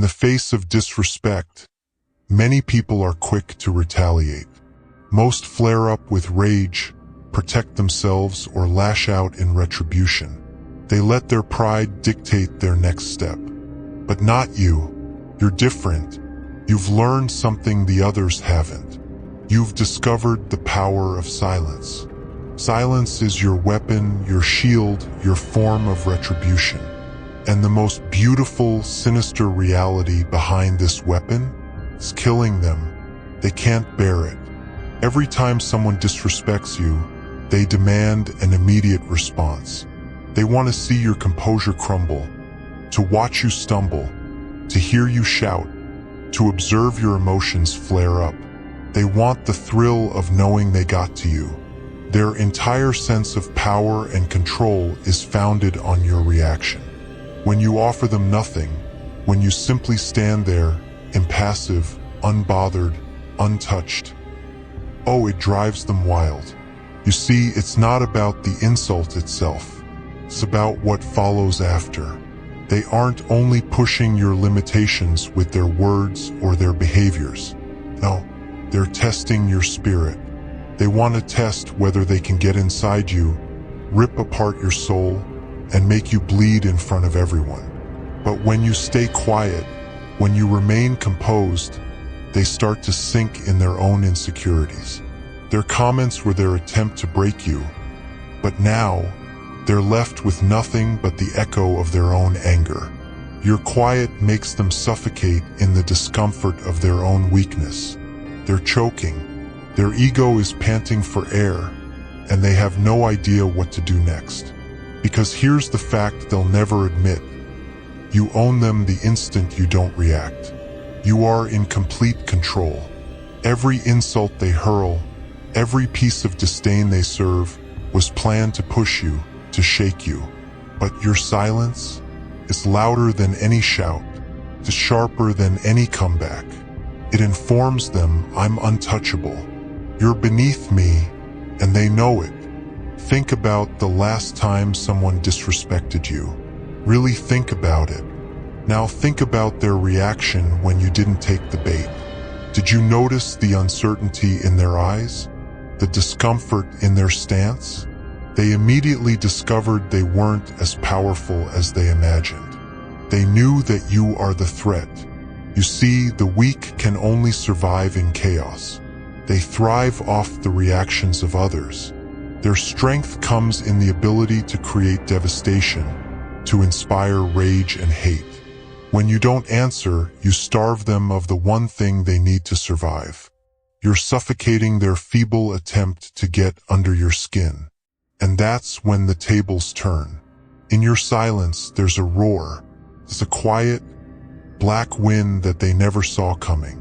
the face of disrespect, many people are quick to retaliate. Most flare up with rage, protect themselves, or lash out in retribution. They let their pride dictate their next step. But not you. You're different. You've learned something the others haven't. You've discovered the power of silence. Silence is your weapon, your shield, your form of retribution. And the most beautiful, sinister reality behind this weapon is killing them. They can't bear it. Every time someone disrespects you, they demand an immediate response. They want to see your composure crumble, to watch you stumble, to hear you shout, to observe your emotions flare up. They want the thrill of knowing they got to you. Their entire sense of power and control is founded on your reaction. When you offer them nothing, when you simply stand there, impassive, unbothered, untouched, oh, it drives them wild. You see, it's not about the insult itself. It's about what follows after. They aren't only pushing your limitations with their words or their behaviors. No, they're testing your spirit. They want to test whether they can get inside you, rip apart your soul, and make you bleed in front of everyone. But when you stay quiet, when you remain composed, they start to sink in their own insecurities. Their comments were their attempt to break you, but now they're left with nothing but the echo of their own anger. Your quiet makes them suffocate in the discomfort of their own weakness. They're choking. Their ego is panting for air, and they have no idea what to do next. Because here's the fact they'll never admit. You own them the instant you don't react. You are in complete control. Every insult they hurl, every piece of disdain they serve, was planned to push you, to shake you. But your silence is louder than any shout, is sharper than any comeback. It informs them, I'm untouchable. You're beneath me, and they know it. Think about the last time someone disrespected you. Really think about it. Now think about their reaction when you didn't take the bait. Did you notice the uncertainty in their eyes? The discomfort in their stance? They immediately discovered they weren't as powerful as they imagined. They knew that you are the threat. You see, the weak can only survive in chaos. They thrive off the reactions of others. Their strength comes in the ability to create devastation, to inspire rage and hate. When you don't answer, you starve them of the one thing they need to survive. You're suffocating their feeble attempt to get under your skin. And that's when the tables turn. In your silence, there's a roar. There's a quiet, black wind that they never saw coming.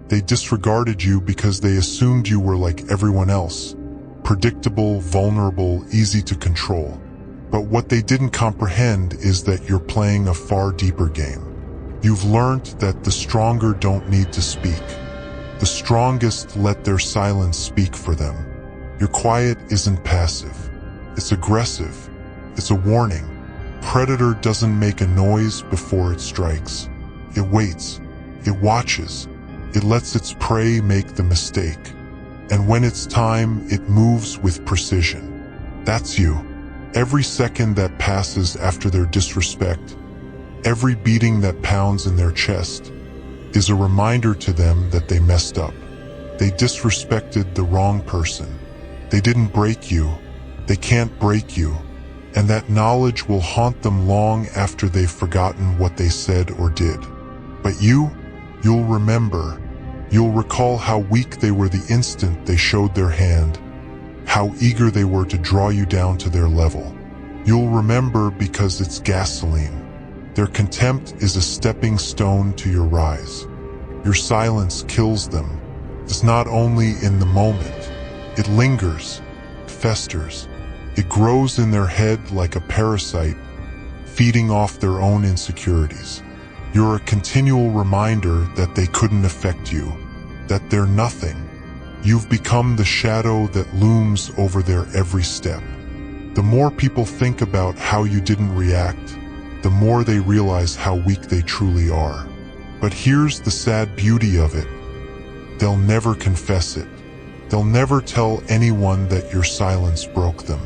They disregarded you because they assumed you were like everyone else. Predictable, vulnerable, easy to control. But what they didn't comprehend is that you're playing a far deeper game. You've learned that the stronger don't need to speak. The strongest let their silence speak for them. Your quiet isn't passive. It's aggressive. It's a warning. Predator doesn't make a noise before it strikes. It waits. It watches. It lets its prey make the mistake. And when it's time, it moves with precision. That's you. Every second that passes after their disrespect, every beating that pounds in their chest, is a reminder to them that they messed up. They disrespected the wrong person. They didn't break you. They can't break you. And that knowledge will haunt them long after they've forgotten what they said or did. But you'll remember. You'll recall how weak they were the instant they showed their hand, how eager they were to draw you down to their level. You'll remember because it's gasoline. Their contempt is a stepping stone to your rise. Your silence kills them. It's not only in the moment. It lingers, festers. It grows in their head like a parasite, feeding off their own insecurities. You're a continual reminder that they couldn't affect you, that they're nothing. You've become the shadow that looms over their every step. The more people think about how you didn't react, the more they realize how weak they truly are. But here's the sad beauty of it. They'll never confess it. They'll never tell anyone that your silence broke them.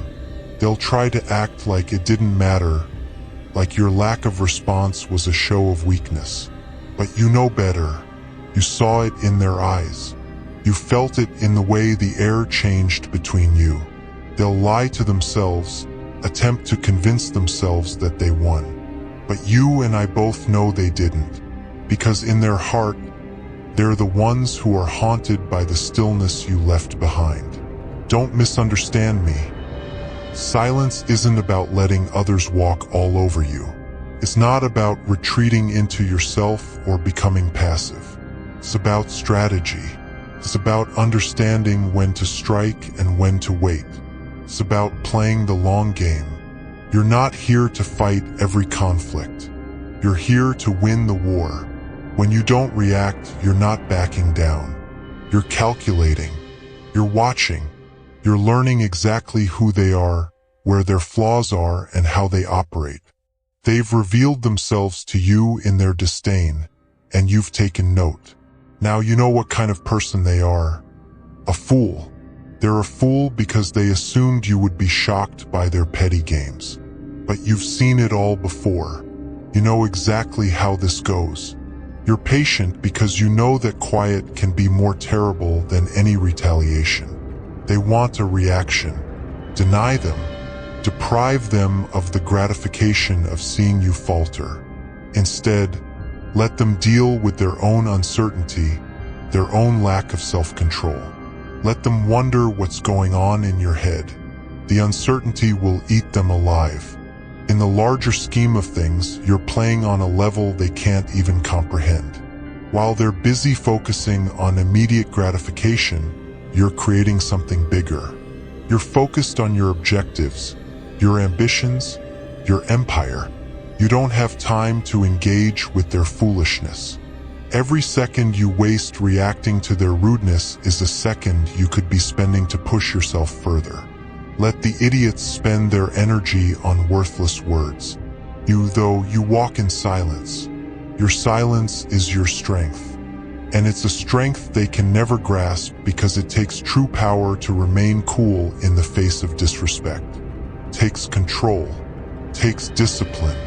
They'll try to act like it didn't matter, like your lack of response was a show of weakness. But you know better. You saw it in their eyes. You felt it in the way the air changed between you. They'll lie to themselves, attempt to convince themselves that they won. But you and I both know they didn't, because in their heart, they're the ones who are haunted by the stillness you left behind. Don't misunderstand me. Silence isn't about letting others walk all over you. It's not about retreating into yourself or becoming passive. It's about strategy. It's about understanding when to strike and when to wait. It's about playing the long game. You're not here to fight every conflict. You're here to win the war. When you don't react, you're not backing down. You're calculating. You're watching. You're learning exactly who they are, where their flaws are, and how they operate. They've revealed themselves to you in their disdain, and you've taken note. Now you know what kind of person they are. A fool. They're a fool because they assumed you would be shocked by their petty games. But you've seen it all before. You know exactly how this goes. You're patient because you know that quiet can be more terrible than any retaliation. They want a reaction. Deny them. Deprive them of the gratification of seeing you falter. Instead, let them deal with their own uncertainty, their own lack of self-control. Let them wonder what's going on in your head. The uncertainty will eat them alive. In the larger scheme of things, you're playing on a level they can't even comprehend. While they're busy focusing on immediate gratification, you're creating something bigger. You're focused on your objectives, your ambitions, your empire. You don't have time to engage with their foolishness. Every second you waste reacting to their rudeness is a second you could be spending to push yourself further. Let the idiots spend their energy on worthless words. You walk in silence. Your silence is your strength. And it's a strength they can never grasp because it takes true power to remain cool in the face of disrespect. Takes control. Takes discipline.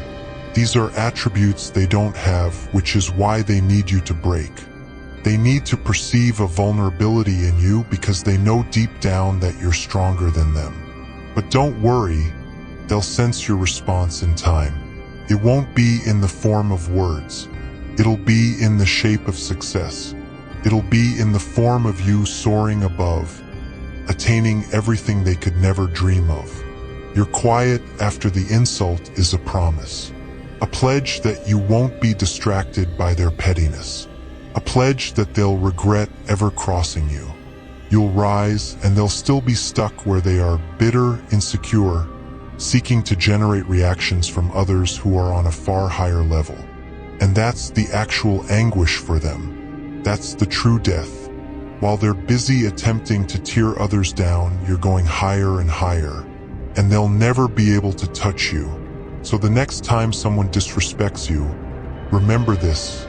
These are attributes they don't have, which is why they need you to break. They need to perceive a vulnerability in you because they know deep down that you're stronger than them. But don't worry, they'll sense your response in time. It won't be in the form of words. It'll be in the shape of success. It'll be in the form of you soaring above, attaining everything they could never dream of. Your quiet after the insult is a promise. A pledge that you won't be distracted by their pettiness. A pledge that they'll regret ever crossing you. You'll rise and they'll still be stuck where they are, bitter, insecure, seeking to generate reactions from others who are on a far higher level. And that's the actual anguish for them. That's the true death. While they're busy attempting to tear others down, you're going higher and higher, and they'll never be able to touch you. So the next time someone disrespects you, remember this.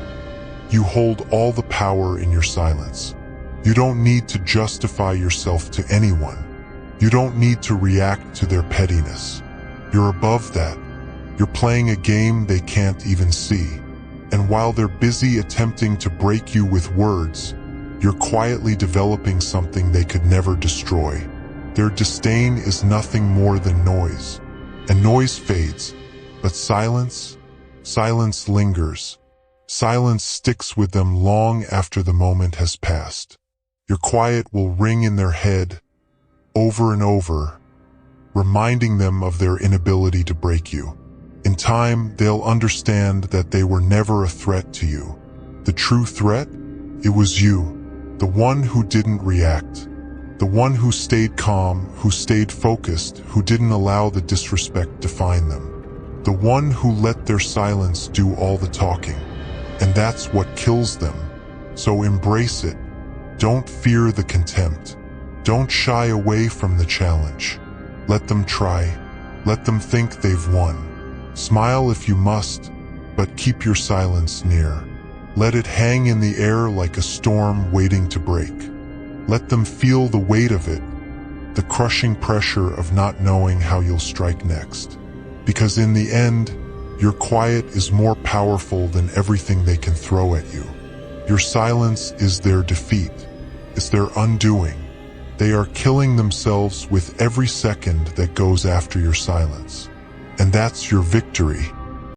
You hold all the power in your silence. You don't need to justify yourself to anyone. You don't need to react to their pettiness. You're above that. You're playing a game they can't even see. And while they're busy attempting to break you with words, you're quietly developing something they could never destroy. Their disdain is nothing more than noise. And noise fades. But silence lingers. Silence sticks with them long after the moment has passed. Your quiet will ring in their head over and over, reminding them of their inability to break you. In time, they'll understand that they were never a threat to you. The true threat? It was you, the one who didn't react, the one who stayed calm, who stayed focused, who didn't allow the disrespect define them. The one who let their silence do all the talking. And that's what kills them. So embrace it. Don't fear the contempt. Don't shy away from the challenge. Let them try. Let them think they've won. Smile if you must, but keep your silence near. Let it hang in the air like a storm waiting to break. Let them feel the weight of it, the crushing pressure of not knowing how you'll strike next. Because in the end, your quiet is more powerful than everything they can throw at you. Your silence is their defeat. It's their undoing. They are killing themselves with every second that goes after your silence. And that's your victory.